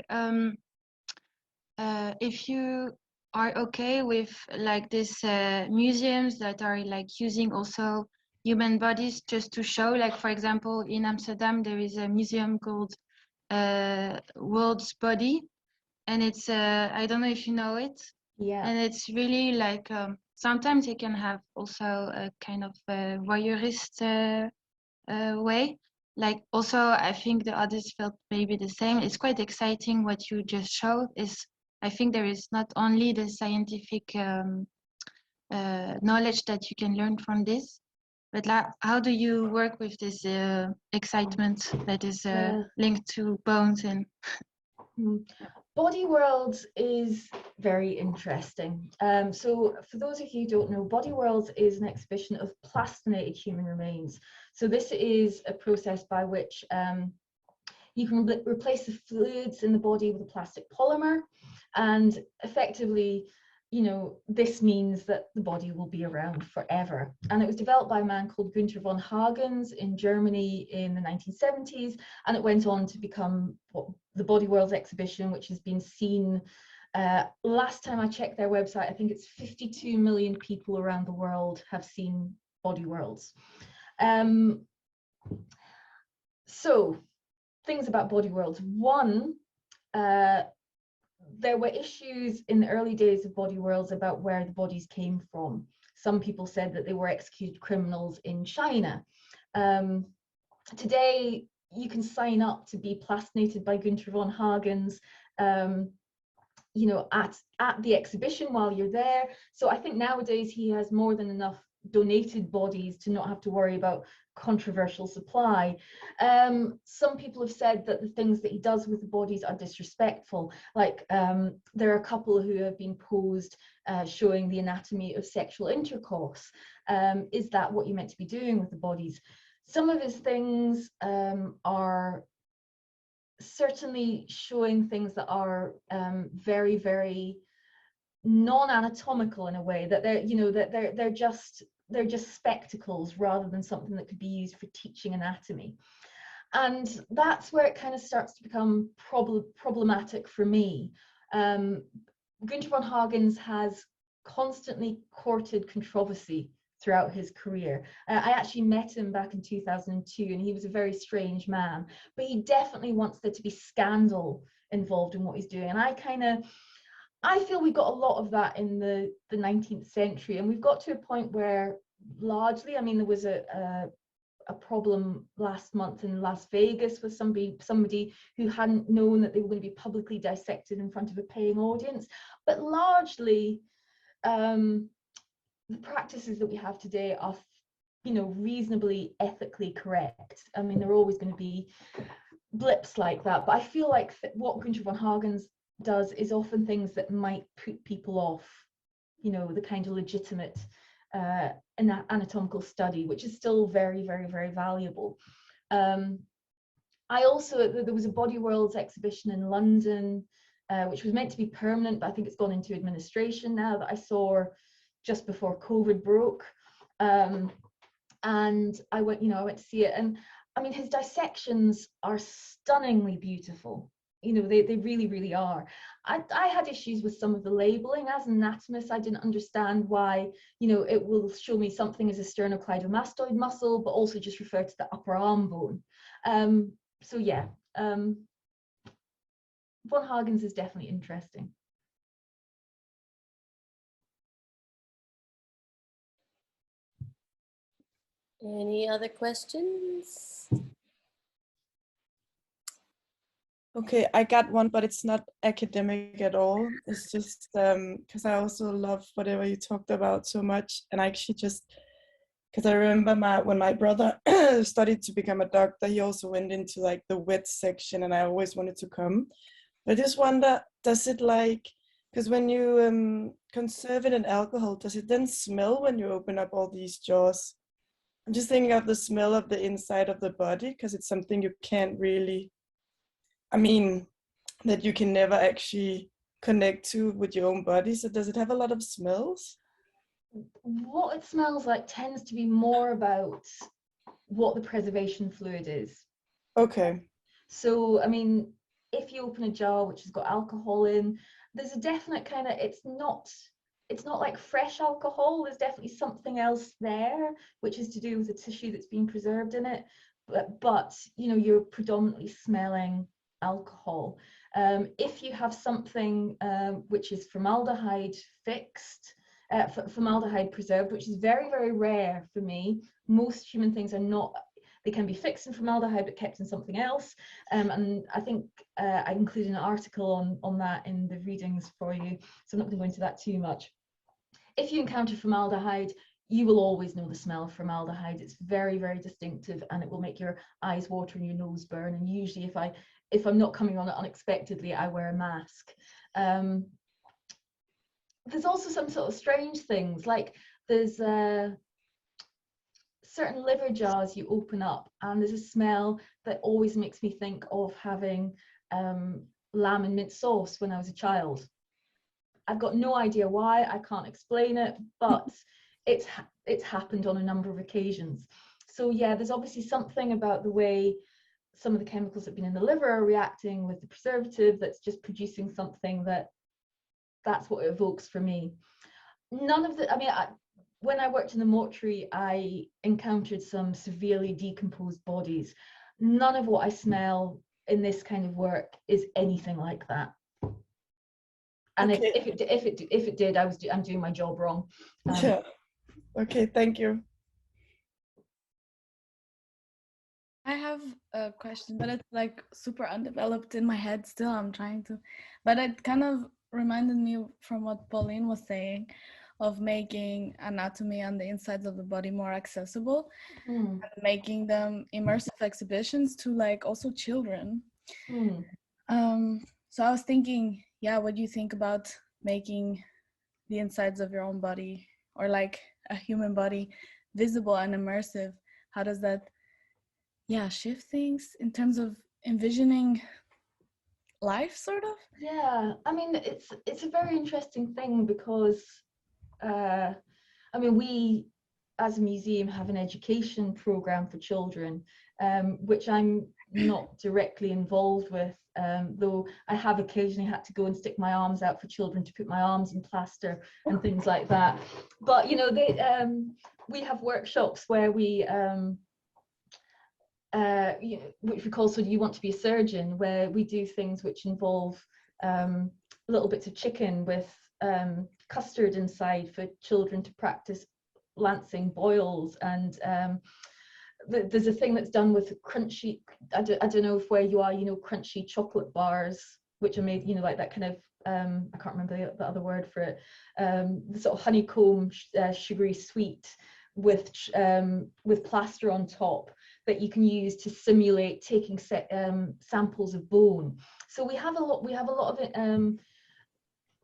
if you are okay with like these museums that are like using also human bodies just to show, like for example in Amsterdam there is a museum called World's Body, and it's I don't know if you know it. Yeah. And it's really like sometimes it can have also a kind of voyeurist way. Like also I think the others felt maybe the same. It's quite exciting what you just showed. Is I think there is not only the scientific knowledge that you can learn from this, but how do you work with this excitement that is linked to bones and Body Worlds is very interesting. So for those of you who don't know, Body Worlds is an exhibition of plastinated human remains. So this is a process by which you can replace the fluids in the body with a plastic polymer, and effectively, you know, this means that the body will be around forever. And it was developed by a man called Günther von Hagens in Germany in the 1970s, and it went on to become the Body Worlds exhibition, which has been seen, last time I checked their website, I think it's 52 million people around the world have seen Body Worlds. So things about Body Worlds. One, there were issues in the early days of Body Worlds about where the bodies came from. Some people said that they were executed criminals in China. Today, you can sign up to be plastinated by Günther von Hagens, you know, at the exhibition while you're there. So I think nowadays he has more than enough donated bodies to not have to worry about controversial supply. Some people have said that the things that he does with the bodies are disrespectful. Like there are a couple who have been posed showing the anatomy of sexual intercourse. Is that what you're meant to be doing with the bodies? Some of his things are certainly showing things that are very, very non-anatomical in a way, that they're, you know, that they're just spectacles rather than something that could be used for teaching anatomy. And that's where it kind of starts to become problematic for me. Günther von Hagens has constantly courted controversy throughout his career. I actually met him back in 2002, and he was a very strange man, but he definitely wants there to be scandal involved in what he's doing. And I feel we got a lot of that in the 19th century, and we've got to a point where largely, I mean, there was a problem last month in Las Vegas with somebody who hadn't known that they were going to be publicly dissected in front of a paying audience. But largely, the practices that we have today are, you know, reasonably ethically correct. I mean, there are always going to be blips like that, but I feel like what Günther von Hagens does is often things that might put people off, you know, the kind of legitimate an anatomical study, which is still very, very, very valuable. I also, there was a Body Worlds exhibition in London, which was meant to be permanent, but I think it's gone into administration now, that I saw just before COVID broke. And I went, I went to see it, and I mean, his dissections are stunningly beautiful. They really, really are. I had issues with some of the labeling. As an anatomist, I didn't understand why, it will show me something as a sternocleidomastoid muscle, but also just refer to the upper arm bone. So yeah, von Hagen's is definitely interesting. Any other questions? Okay, I got one, but it's not academic at all. It's just because I also love whatever you talked about so much. And I actually just, because I remember when my brother studied to become a doctor, he also went into like the wet section, and I always wanted to come. But I just wonder, does it because when you conserve it in alcohol, does it then smell when you open up all these jaws? I'm just thinking of the smell of the inside of the body, because it's something you can't really, that you can never actually connect to with your own body. So does it have a lot of smells? What it smells like tends to be more about what the preservation fluid is. Okay. So, if you open a jar which has got alcohol in, there's a definite kind of, it's not like fresh alcohol. There's definitely something else there, which is to do with the tissue that's been preserved in it. But you're predominantly smelling alcohol. If you have something which is formaldehyde fixed, formaldehyde preserved, which is very, very rare for me. Most human things are not. They can be fixed in formaldehyde but kept in something else. And I think I included an article on that in the readings for you, so I'm not going to go into that too much. If you encounter formaldehyde, you will always know the smell of formaldehyde. It's very, very distinctive, and it will make your eyes water and your nose burn. And usually if I'm not coming on it unexpectedly, I wear a mask. There's also some sort of strange things, like there's certain liver jars you open up, and there's a smell that always makes me think of having lamb and mint sauce when I was a child. I've got no idea why, I can't explain it, but it's happened on a number of occasions. So yeah, there's obviously something about the way some of the chemicals that have been in the liver are reacting with the preservative that's just producing something that's what it evokes for me. None of the, when I worked in the mortuary, I encountered some severely decomposed bodies. None of what I smell in this kind of work is anything like that. And okay. if it did, I'm doing my job wrong. Yeah. Okay, thank you. I have a question, but it's like super undeveloped in my head still. I'm trying to, but it kind of reminded me from what Pauline was saying of making anatomy on the insides of the body more accessible, and making them immersive exhibitions to like also children. So I was thinking, yeah, what do you think about making the insides of your own body or like a human body visible and immersive? How does that shift things in terms of envisioning life, sort of? Yeah, it's a very interesting thing because we as a museum have an education program for children, which I'm not directly involved with, though I have occasionally had to go and stick my arms out for children to put my arms in plaster and things like that. But we have workshops where we which we call So Do You Want to Be a Surgeon, where we do things which involve little bits of chicken with custard inside for children to practice lancing boils. And there's a thing that's done with crunchy, I don't know if where you are, crunchy chocolate bars, which are made, like that kind of, I can't remember the other word for it, the sort of honeycomb sugary sweet with plaster on top that you can use to simulate taking samples of bone. So we have a lot of it.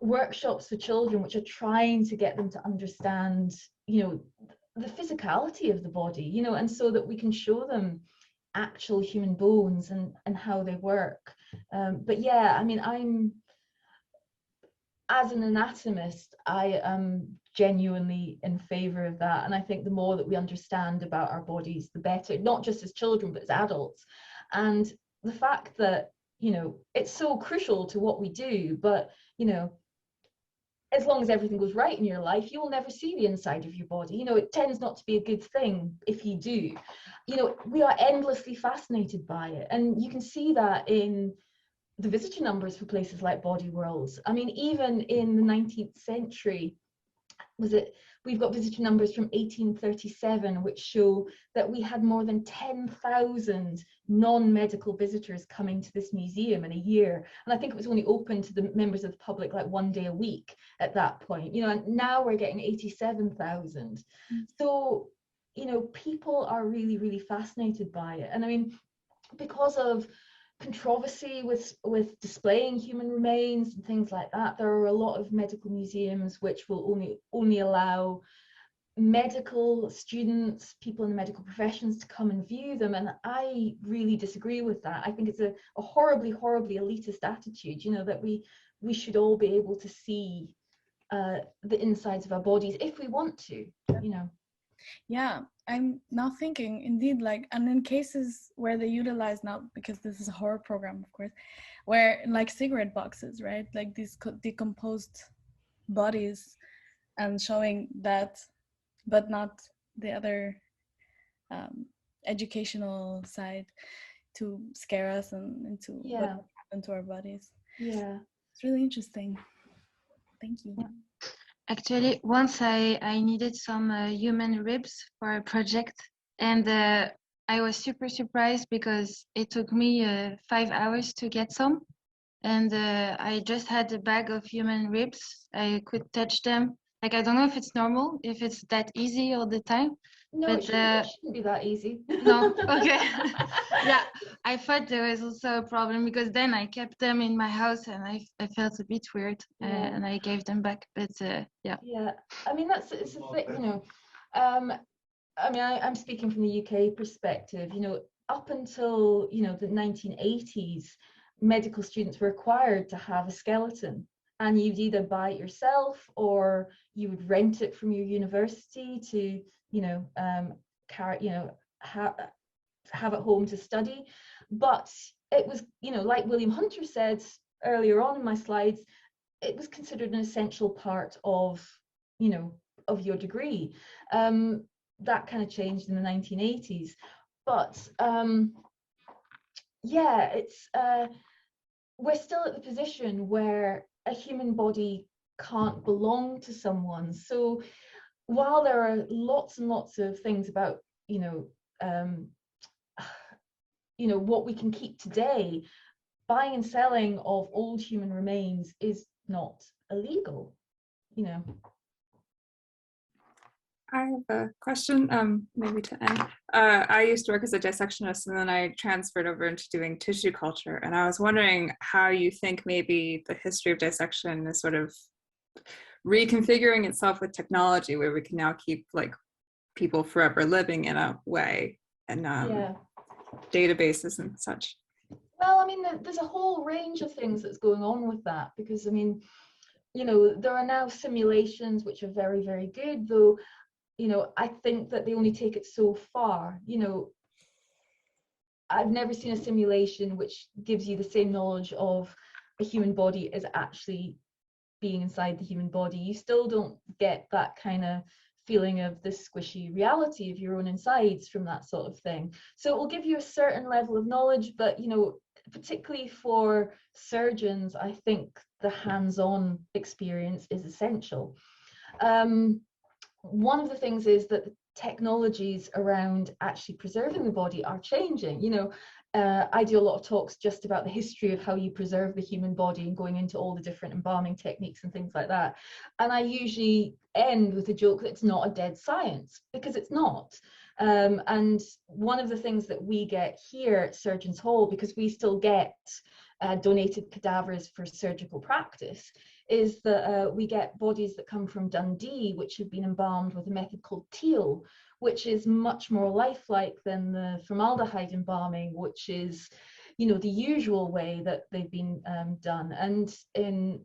workshops for children which are trying to get them to understand, you know, the physicality of the body, you know, and so that we can show them actual human bones and how they work. But yeah, I mean, as an anatomist, I am genuinely in favor of that. And I think the more that we understand about our bodies, the better, not just as children, but as adults. And the fact that, you know, it's so crucial to what we do, but, you know, as long as everything goes right in your life, you will never see the inside of your body. You know, it tends not to be a good thing if you do. You know, we are endlessly fascinated by it. And you can see that in the visitor numbers for places like Body Worlds. I mean, even in the 19th century, we've got visitor numbers from 1837, which show that we had more than 10,000 non-medical visitors coming to this museum in a year. And I think it was only open to the members of the public like one day a week at that point, you know, and now we're getting 87,000. So, you know, people are really, really fascinated by it. And I mean, because of controversy with displaying human remains and things like that, there are a lot of medical museums which will only allow medical students, people in the medical professions, to come and view them, and I really disagree with that. I think it's a horribly elitist attitude, you know, that we should all be able to see the insides of our bodies if we want to, you know. Yeah, I'm now thinking, indeed, like, and in cases where they utilize now, because this is a horror program, of course, where like cigarette boxes, right, like these decomposed bodies, and showing that, but not the other educational side to scare us and into what happened to our bodies. Yeah, it's really interesting. Thank you. Actually, once I needed some human ribs for a project, and I was super surprised because it took me 5 hours to get some, and I just had a bag of human ribs. I could touch them. Like, I don't know if it's normal, if it's that easy all the time. No, but, it shouldn't be that easy. No, okay. Yeah, I thought there was also a problem because then I kept them in my house and I felt a bit weird, and I gave them back. But yeah. Yeah, I mean, it's a thing, you know. I mean, I'm speaking from the UK perspective. You know, up until, you know, the 1980s, medical students were required to have a skeleton, and you'd either buy it yourself or you would rent it from your university to, you know, carry, you know, have at home to study. But it was, you know, like William Hunter said earlier on in my slides, it was considered an essential part of, you know, of your degree. That kind of changed in the 1980s, but yeah, it's we're still at the position where a human body can't belong to someone. So while there are lots and lots of things about, you know, what we can keep today, buying and selling of old human remains is not illegal, you know. I have a question, maybe to end. I used to work as a dissectionist, and then I transferred over into doing tissue culture. And I was wondering how you think maybe the history of dissection is sort of reconfiguring itself with technology, where we can now keep like people forever living in a way, and databases and such. Well, I mean, there's a whole range of things that's going on with that, because I mean, you know, there are now simulations which are very, very good, though, you know, I think that they only take it so far. You know, I've never seen a simulation which gives you the same knowledge of a human body as actually being inside the human body. You still don't get that kind of feeling of the squishy reality of your own insides from that sort of thing. So it will give you a certain level of knowledge, but, you know, particularly for surgeons, I think the hands-on experience is essential. One of the things is that the technologies around actually preserving the body are changing. You know, I do a lot of talks just about the history of how you preserve the human body and going into all the different embalming techniques and things like that. And I usually end with a joke that it's not a dead science, because it's not. And one of the things that we get here at Surgeons Hall, because we still get donated cadavers for surgical practice, is that we get bodies that come from Dundee, which have been embalmed with a method called teal, which is much more lifelike than the formaldehyde embalming, which is, you know, the usual way that they've been done. And in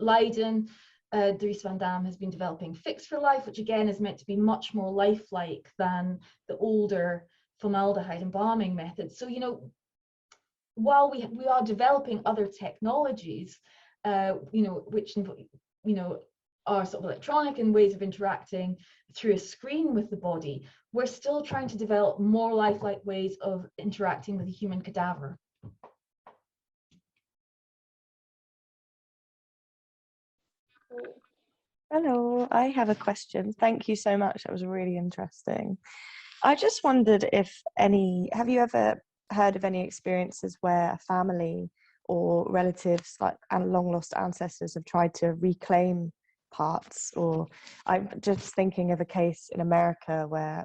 Leiden, Dries van Dam has been developing Fix for Life, which again is meant to be much more lifelike than the older formaldehyde embalming methods. So, you know, while we are developing other technologies, you know, which, you know, are sort of electronic and ways of interacting through a screen with the body, we're still trying to develop more lifelike ways of interacting with a human cadaver. Hello, I have a question. Thank you so much. That was really interesting. I just wondered if have you ever heard of any experiences where a family or relatives, like long lost ancestors, have tried to reclaim parts? Or I'm just thinking of a case in America where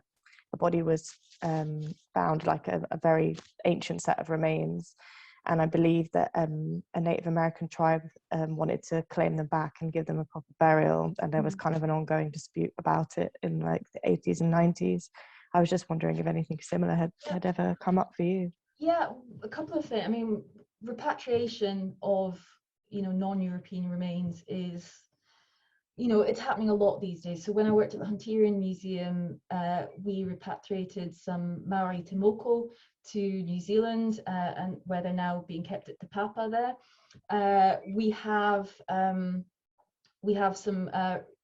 a body was found, like a very ancient set of remains, and I believe that a Native American tribe wanted to claim them back and give them a proper burial, and there was kind of an ongoing dispute about it in like the 80s and 90s. I was just wondering if anything similar had ever come up for you. Yeah, a couple of things. I mean, repatriation of, you know, non-European remains is, you know, it's happening a lot these days. So when I worked at the Hunterian Museum, we repatriated some Maori Te Moko to New Zealand, and where they're now being kept at Te Papa there. We have some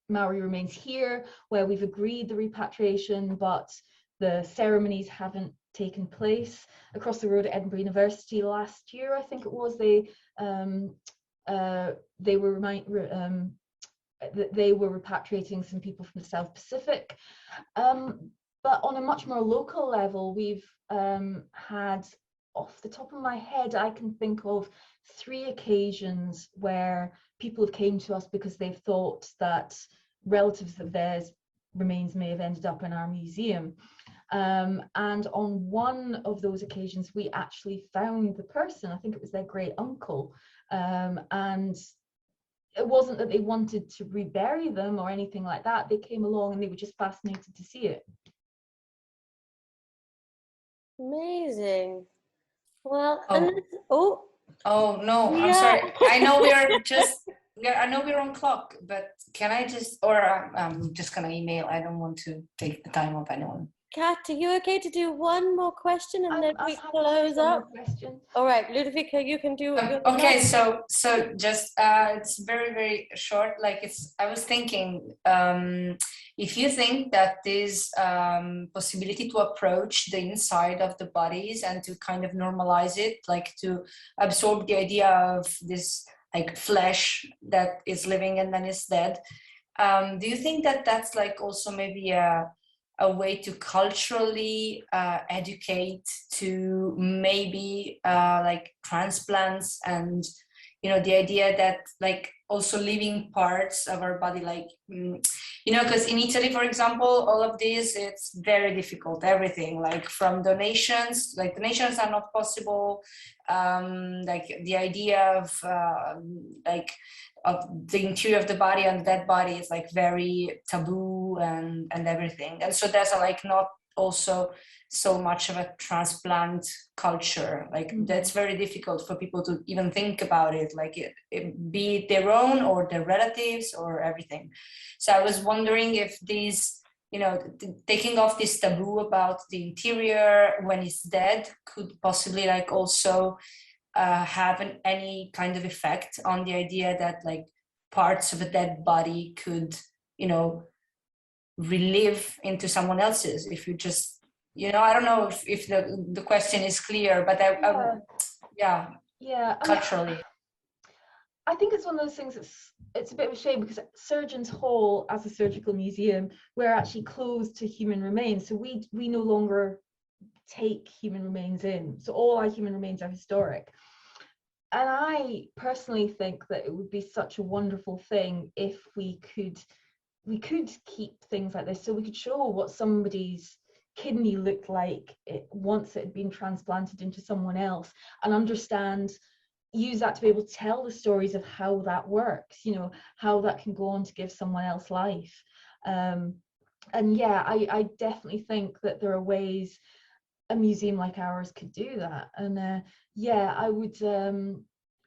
Maori remains here where we've agreed the repatriation, but the ceremonies haven't taken place. Across the road at Edinburgh University last year, I think it was, they were repatriating some people from the South Pacific. But on a much more local level, we've had, off the top of my head, I can think of 3 occasions where people have came to us because they've thought that relatives of theirs remains may have ended up in our museum. And on one of those occasions, we actually found the person. I think it was their great uncle. And it wasn't that they wanted to rebury them or anything like that. They came along and they were just fascinated to see it. Amazing. Well, Oh no, yeah. I'm sorry. I know I know we're on clock, but can I just, or I'm just gonna email. I don't want to take the time of anyone. Kat, are you okay to do one more question and then we I'm close up? All right, Ludovica, you can do it. Okay, so just it's very, very short. Like I was thinking, if you think that this possibility to approach the inside of the bodies and to kind of normalize it, like to absorb the idea of this like flesh that is living and then is dead, do you think that that's like also maybe a way to culturally educate to maybe like transplants, and you know, the idea that like also living parts of our body, like you know, because in Italy, for example, all of this, it's very difficult, everything, like from donations, like donations are not possible, like the idea of like of the interior of the body and dead body is like very taboo and everything, and so there's like not also so much of a transplant culture, like that's very difficult for people to even think about it, like it be it their own or their relatives or everything. So I was wondering if these, you know, taking off this taboo about the interior when it's dead could possibly like also have any kind of effect on the idea that like parts of a dead body could, you know, relive into someone else's, if you just, you know, I don't know if the question is clear, but yeah, culturally. I think it's one of those things it's a bit of a shame, because at Surgeons Hall, as a surgical museum, we're actually closed to human remains, so we no longer take human remains in, so all our human remains are historic. And I personally think that it would be such a wonderful thing if we could keep things like this, so we could show what somebody's kidney looked like once it had been transplanted into someone else, and understand use that to be able to tell the stories of how that works, you know, how that can go on to give someone else life. And yeah, I definitely think that there are ways a museum like ours could do that. And yeah, I would,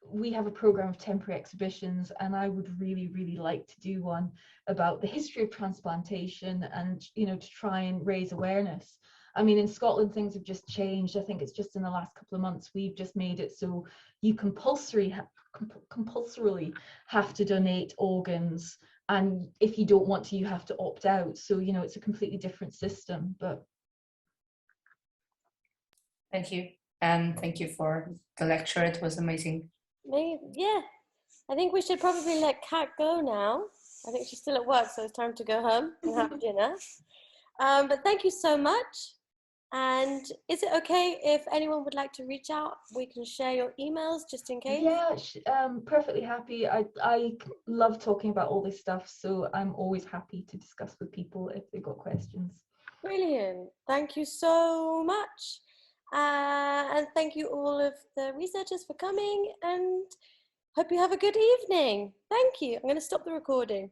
we have a program of temporary exhibitions, and I would really like to do one about the history of transplantation, and, you know, to try and raise awareness. I mean, in Scotland, things have just changed. I think it's just in the last couple of months, we've just made it so you compulsorily have to donate organs. And if you don't want to, you have to opt out. So, you know, it's a completely different system. But thank you. And thank you for the lecture. It was amazing. Yeah, I think we should probably let Kat go now. I think she's still at work, so it's time to go home and have dinner. But thank you so much. And is it okay if anyone would like to reach out? We can share your emails just in case. yeah, perfectly happy. I love talking about all this stuff, so I'm always happy to discuss with people if they've got questions. Brilliant. Thank you so much. And thank you all of the researchers for coming, and hope you have a good evening. Thank you. I'm going to stop the recording.